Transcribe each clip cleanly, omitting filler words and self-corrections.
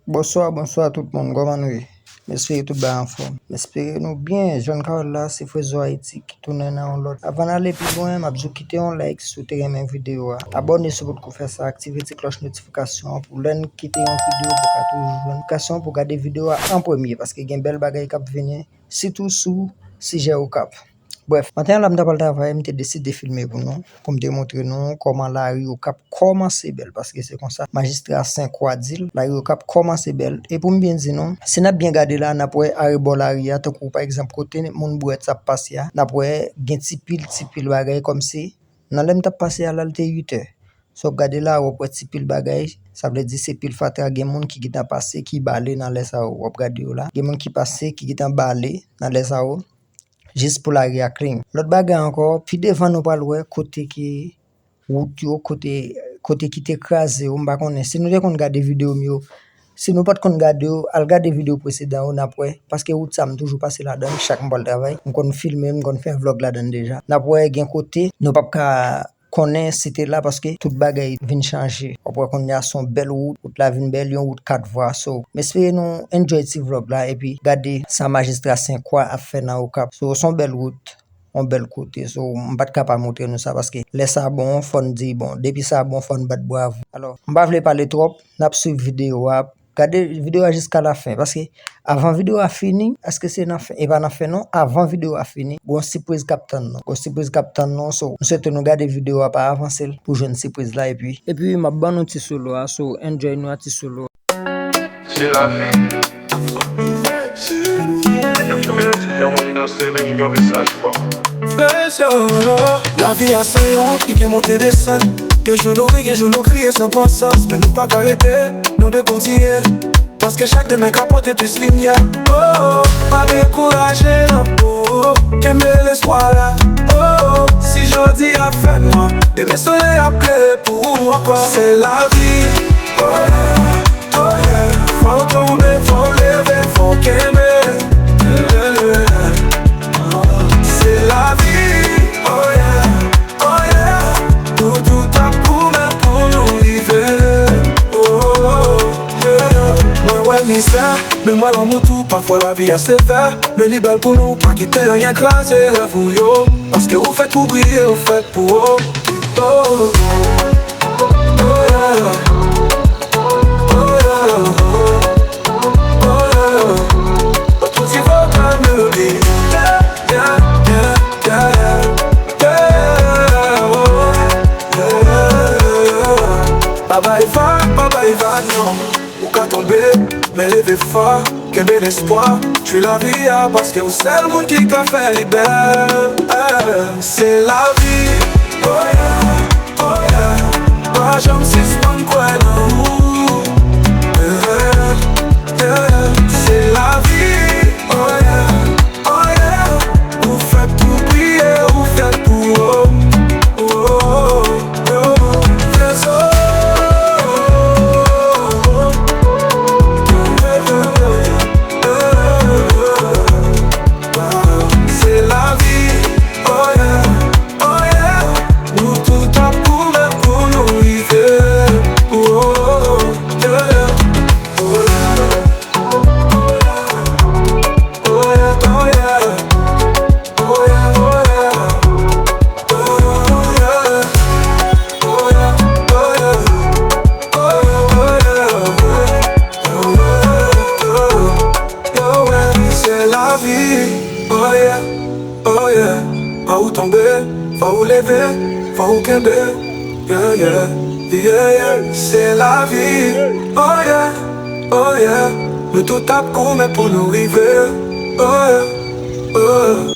Bonsoir tout le monde, comment nous? J'espère tout bien en forme. J'espère nous bien. Jean Carl là, c'est Frézo Haïti qui tourne dans l'autre. Avant d'aller plus loin, m'a besoin quitter un like sur mes vidéos. Abonnez-vous pour faire ça, activez la cloche notification pour quitter une vidéo pour toujours une notification pour garder vidéo en premier parce que il y a une belle bagaille qui venir surtout sous sujet au cap. Bref, maintenant là m'ta parler travail, m'te décidé de filmer pour me démontrer nous comment la rue au Cap commence belle parce que c'est comme ça magistrat Saint-Croix-Dil, la rue au Cap commence belle et pour me bien dire non, si n'a bien garder là n'a pour arrêt la rue tant par exemple côté mon bouette ça passe ya, n'a pour gen ti pile bagay comme si dans l'aime t'a passé à l'alte 8h. So garder là ou pour ti pile bagay, ça veut dire c'est pile fatra gen moun qui t'a passé qui balé dans les ça ou regarder là, gen moun qui passé qui t'a balé dans les ça juste pour la ria clean. L'autre bagage encore, puis devant nous pas loin côté qui route yo côté qui t'écrasé, on pas connaît. Si nous qu'on regarder vidéo mieux, si nous pas qu'on regarder, al regarder vidéo précédent on après parce que route ça me toujours passer là-dedans chaque bon travail. On qu'on filmer, on qu'on faire vlog là-dedans déjà. Après gain côté, nous pas connaît c'était là parce que toute bagaille vient changer. Après qu'on y a son belle route la vient belle, une route 4 voies. So, mais espérez nous enjoy ce vlog là et puis garder sa magistrat Saint-Croix à faire dans au Cap. So, son belle route, un bel côté. So, on pas capable montrer nous ça parce que les ça bon, fon dit bon, depuis ça bon, fon bat bravo. Alors, on va parler trop, n'a suivre vidéo regardez vidéo jusqu'à la fin parce que avant vidéo a fini, est-ce que c'est la fin et pas la fin non, avant vidéo a fini, bon surprise captain non. Bon surprise captain non, so nous souhaitons nous garder vidéo pas avancer pour jouer une surprise là et puis m'a ban un petit solo so enjoy nous un petit solo. C'est la vie. La vie a 5 ans qui est montée des scènes. Que je l'oublie, que je l'oublie sans pensance. Mais nous pas arrêter, nous de continuer. Parce que chaque de mes capotes est plus lumière. Oh, pas décourager la peau. Qu'aimer l'espoir là. Oh, si je dis à faire moi, des soleils à pleurer pour moi. C'est la vie. Oh yeah, oh yeah. Faut tomber, faut lever, faut qu'aimer. C'est la vie, oh yeah, tout à coup mais pour nous vivre, oh yeah. Moi mystère, mais moi l'amour tout, parfois la vie est sévère. Mais libère pour nous, pas quitter rien craser la fouille, parce que vous faites tout briller, vous faites pour oh yeah. Baba il va non, ou qu'à tomber, mais lever fort, qu'un bel espoir. Tu la vie parce que c'est le monde qui t'a fait les belles. C'est la vie, oh yeah, oh yeah. Moi j'aime si c'est quoi non. C'est la vie, oh yeah, oh yeah. Vous faites tout briller, vous faites pour Faut tomber, faut lever, faut qu'aimer. Yeah, yeah, yeah, yeah. C'est la vie, oh yeah, oh yeah. Le tout tape qu'on met pour nous arriver, oh yeah, oh yeah.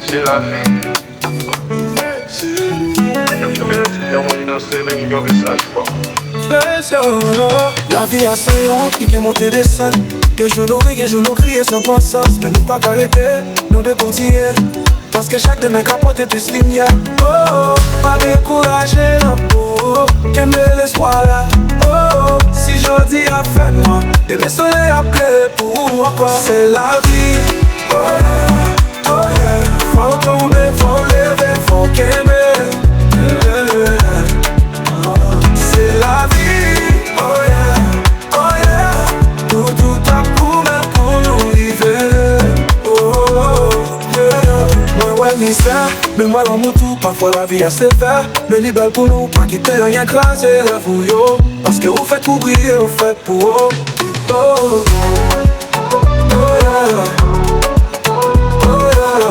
C'est la vie. La vie a 5 ans qui est montée des scènes. Que je l'oublie sans pensance. Mais nous pas arrêter, nous de continuer. Parce que chaque de mes capotes est plus lumière. Oh, pas décourager la peau. Qu'aimer l'espoir là. Oh, si je dis à faire moi, des soleils à pleurer pour moi. C'est la vie. Oh yeah, oh yeah. Faut tomber, faut lever, faut qu'aimer. C'est la vie. Oh yeah, oh yeah. mais moi dans mon tout, parfois la vie a ses faire. Mais les belles pour nous, pas quitter rien craser la vous yo. Parce que vous faites pour briller, vous faites pour eux. Oh, oh, oh, yeah. Oh, yeah.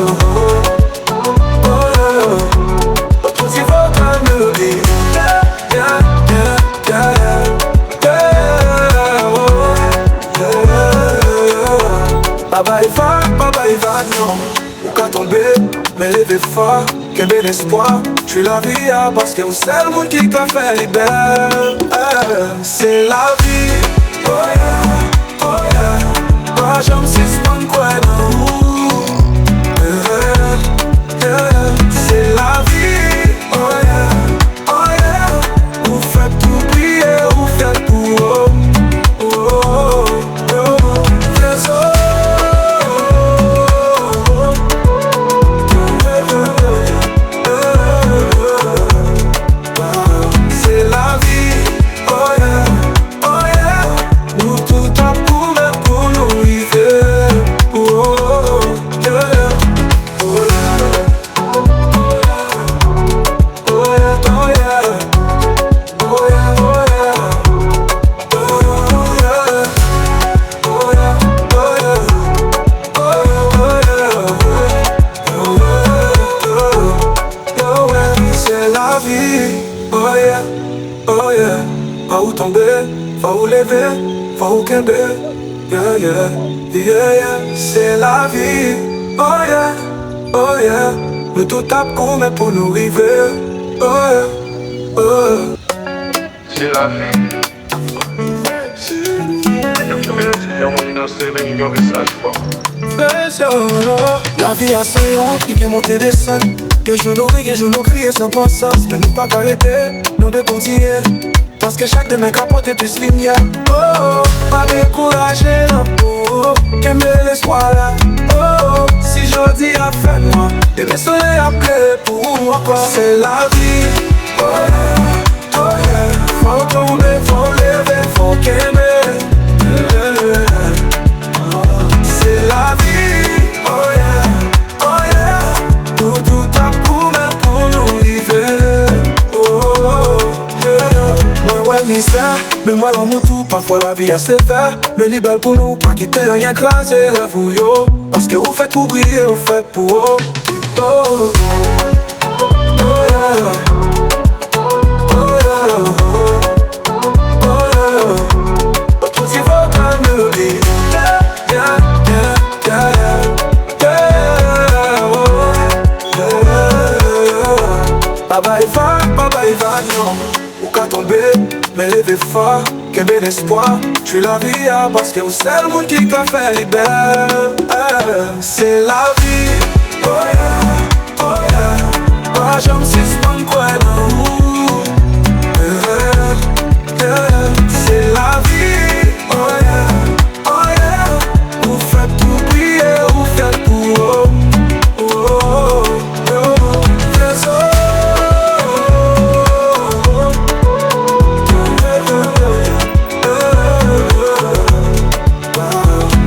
Oh, yeah. Tout y va comme le dit. Yeah, yeah, yeah, yeah, yeah. Oh, yeah. Baba il va, non. Ou qu'à tomber, mais lever fort, qu'un bel espoir. J'suis la vie, parce que c'est le monde qui t'a fait les belles. C'est la vie, oh yeah, oh yeah. Pas jamais suspendre quoi non. C'est la vie, oh yeah, oh yeah. Vous faites tout briller, vous faites pour eux. Oh, oh, oh. C'est la vie, oh yeah, oh yeah. Nous tout à pour mettre pour nous river. Oh, oh, yeah, yeah. Oh yeah, oh yeah, oh yeah. Oh yeah, oh yeah. Oh yeah, oh yeah, oh yeah. Oh yeah, oh yeah. C'est la vie, oh yeah, oh yeah. Pas où tomber, pas où lever, pas où quimber. Yeah, yeah, yeah, yeah. C'est la vie, oh yeah, oh yeah. Nous tout tape qu'on met pour nous river. Oh yeah, oh yeah. C'est la vie. La vie a son nom, qui vient monter des scènes. Que je nous ris, que je nous crie sans pensance. Mais nous pas arrêter, nous de continuer. Parce que chaque demain capote est plus lumière. Oh, oh, pas décourager, non. Oh, oh, qu'aimer l'espoir là. Oh, oh, si je dis à faire moi, demain soleil après pour moi quoi. C'est la vie, oh yeah, oh yeah. Faut tomber, faut lever, faut qu'aimer. C'est la vie, oh yeah, oh yeah. Nous tout à pour mettre pour nous river. Oh, oh, yeah. Moi ouais mystère, mais moi dans mon tout, parfois la vie a ses faire. Mais les belles pour nous, pas quitter rien craser la vous yo. Parce que vous faites pour briller, vous faites pour eux. Oh, oh, oh yeah. Oh yeah. Oh yeah. Tout y va comme le dit. Yeah, yeah, yeah, yeah. Oh, yeah. Baba il va, non. Ou qu'à tomber, mais lever fort, qu'un bel espoir. J'suis la vie, parce que c'est le monde qui t'a fait les belles. C'est la vie, oh yeah, oh yeah. Pas jamais suspendre quoi non. C'est la vie, oh yeah, oh yeah. Vous faites tout briller, vous faites pour eux. Oh, oh, oh, oh.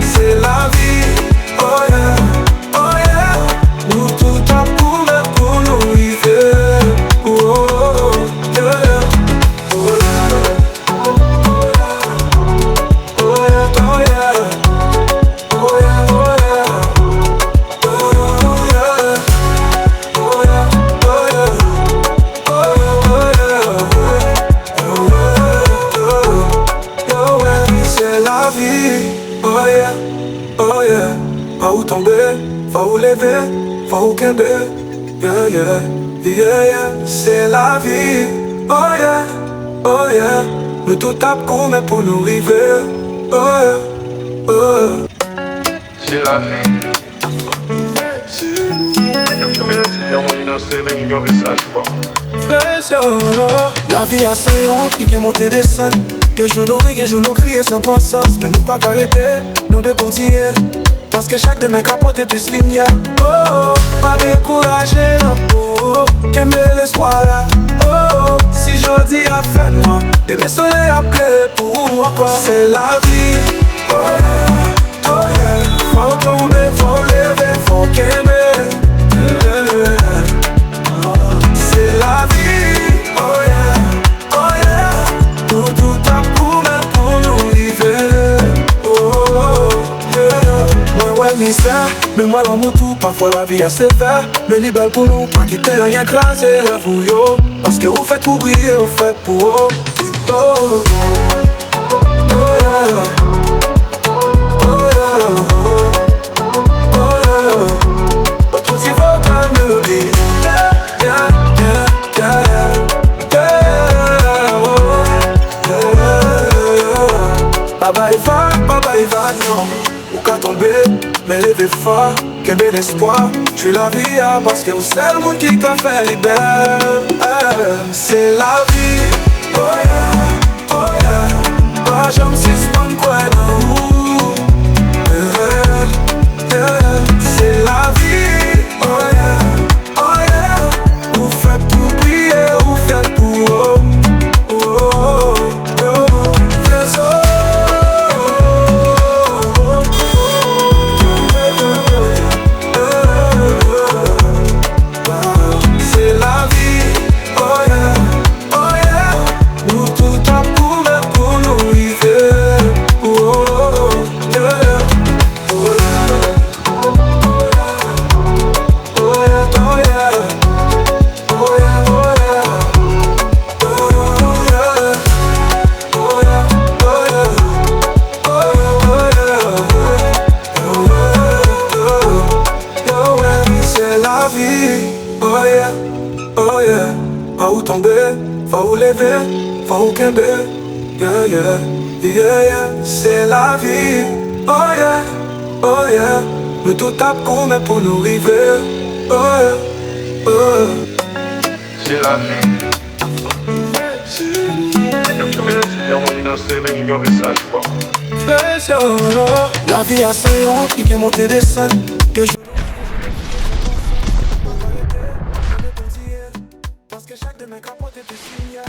C'est la vie, oh yeah, oh yeah. Nous tout à pour mettre pour nous river. Oh, oh, oh, yeah. Oh yeah, oh yeah, oh yeah. Oh yeah, oh yeah. Oh yeah, oh yeah, oh yeah. Oh yeah, oh yeah. C'est la vie, oh yeah, oh yeah. Pas où tomber, pas où lever, pas où quimber. Yeah, yeah, yeah, yeah. C'est la vie, oh yeah, oh yeah. Nous tout tape qu'on met pour nous river. Oh yeah, oh yeah. C'est la vie. La vie a son nom, qui vient monter des scènes. Que je nous ris, que je nous crie sans pensance. Mais nous pas arrêter, nous de continuer. Parce que chaque demain capote est plus lumière. Oh, oh, pas décourager, non. Oh, oh, qu'aimer l'espoir là. Oh, oh, si je dis à faire moi, demain soleil après pour moi quoi. C'est la vie, oh yeah, oh yeah. Faut tomber, faut lever, faut qu'aimer. misère. Mais moi dans mon tour, parfois la vie est sévère. Mais les belles pour nous, pas quitter rien craser vous yo. Parce que vous faites pour briller, vous faites pour eux. Oh, oh, oh, yeah. Oh, yeah. Oh, yeah. Tout y va comme le beat. Yeah, yeah, yeah, yeah, yeah. Oh, yeah. Baba il va, non. Ou qu'à tomber, mais lever fort, qu'un bel espoir. Tu la vie, parce que c'est le monde qui t'a fait libérer. C'est la vie, oh yeah, oh yeah. Pas jamais suspendre quoi dans vous. C'est la vie, oh yeah, oh yeah. Vous faites pour briller, vous faites pour eux. Oh, oh, oh, oh. C'est la vie, oh yeah, oh yeah. Nous tout à pour nous arriver. Oh, oh, oh, yeah. Oh yeah, oh yeah, oh yeah. Oh yeah, oh yeah. Oh yeah, oh yeah, oh yeah. C'est la vie, oh yeah, oh yeah. Pas où tomber, pas où lever, pas où quimber. Yeah, yeah, yeah, yeah. C'est la vie, oh yeah, oh yeah. Mais tout tape qu'on met pour nous arriver. Oh yeah, oh yeah. C'est la vie. La vie a 5 ans, qui peut monter des scènes que je... Parce que chaque de mes capotes est des signes.